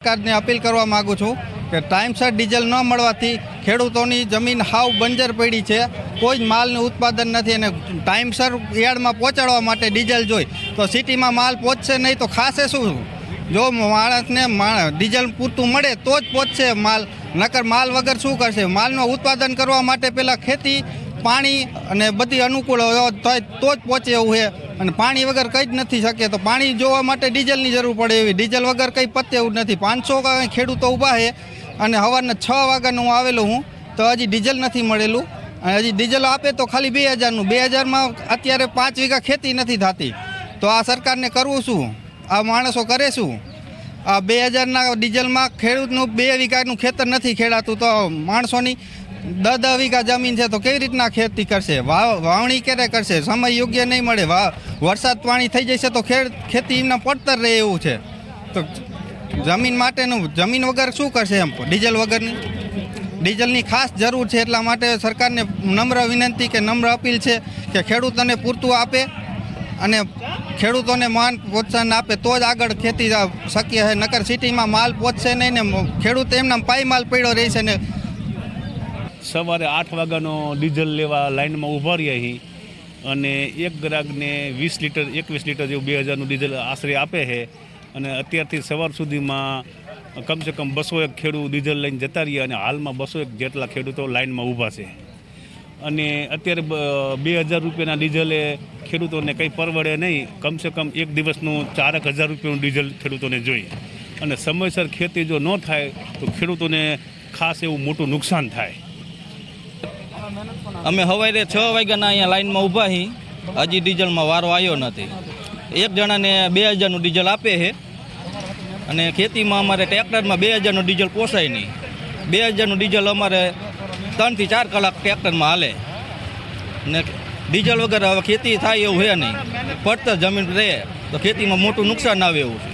સરકારને અપીલ કરવા માગું છું કે ટાઈમસર ડીઝલ ન મળવાથી ખેડૂતોની જમીન હાવ બંજર પડી છે, કોઈ જ માલનું ઉત્પાદન નથી અને ટાઈમસર યાર્ડમાં પહોંચાડવા માટે ડીઝલ જોઈ તો સિટીમાં માલ પહોંચશે નહીં તો ખાશે શું? જો માણસને ડીઝલ પૂરતું મળે તો જ પહોંચશે માલ, નકર માલ વગર શું કરશે? માલનું ઉત્પાદન કરવા માટે પહેલાં ખેતી, પાણી અને બધી અનુકૂળ થાય તો જ પહોંચે એવું છે અને પાણી વગર કંઈ જ નથી શકે. તો પાણી જોવા માટે ડીઝલની જરૂર પડે એવી, ડીઝલ વગર કંઈ પતે એવું નથી. 500 ખેડૂતો ઊભા છે અને સવારના 6 વાગ્યાનું હું આવેલો હું તો હજી ડીઝલ નથી મળેલું અને હજી ડીઝલ આપે તો ખાલી 2000નું. 2000માં અત્યારે 5 વીઘા ખેતી નથી થતી. તો આ સરકારને કરવું શું? આ માણસો કરે શું? આ 2000ના ડીઝલમાં ખેડૂતનું 2 વીઘાનું ખેતર નથી ખેડાતું તો માણસોની 10 વીઘા જમીન છે તો કેવી રીતના ખેતી કરશે? વાવણી ક્યારે કરશે? સમય યોગ્ય નહીં મળે, વરસાદ પાણી થઈ જશે તો ખેતી એમના પડતર રહે એવું છે. તો જમીન માટેનું, જમીન વગર શું કરશે? એમ ડીઝલ વગરની, ડીઝલની ખાસ જરૂર છે. એટલા માટે સરકારને નમ્ર વિનંતી કે નમ્ર અપીલ છે કે ખેડૂતોને પૂરતું આપે અને ખેડૂતોને માન પ્રોત્સાહન આપે તો જ આગળ ખેતી શક્ય છે, નકર સિટીમાં માલ પહોંચશે નહીં ને ખેડૂત એમના પાય માલ પડ્યો રહેશે ને. સવારે 8 વાગ્યાનો ડીઝલ લેવા લાઇનમાં ઊભા રહ્યા અહીં અને એક ગ્રાહકને 20 લીટર 21 લીટર જેવું 2000નું ડીઝલ આશરે આપે છે અને અત્યારથી સવાર સુધીમાં કમસે કમ 201 ખેડૂત ડીઝલ લઈને જતા રહ્યા અને હાલમાં 201 જેટલા ખેડૂતો લાઇનમાં ઊભા છે અને અત્યારે 2000 રૂપિયાના ડીઝલે ખેડૂતોને કંઈ પરવડે નહીં. કમસે કમ એક દિવસનું 4000 રૂપિયાનું ડીઝલ ખેડૂતોને જોઈએ અને સમયસર ખેતી જો ન થાય તો ખેડૂતોને ખાસ એવું મોટું નુકસાન થાય. અમે સવારે 6 વાગ્યાના અહીંયા લાઇનમાં ઊભા છીએ, હજી ડીઝલમાં વારો આવ્યો નથી. એક જણાને 2000નું ડીઝલ આપે છે અને ખેતીમાં અમારે ટ્રેક્ટરમાં 2000નું ડીઝલ પોસાય નહીં. 2000નું ડીઝલ અમારે 3 થી 4 કલાક ટ્રેક્ટરમાં હાલે ને ડીઝલ વગર હવે ખેતી થાય એવું છે નહીં. પડતર જમીન રહે તો ખેતીમાં મોટું નુકસાન આવે એવું છે.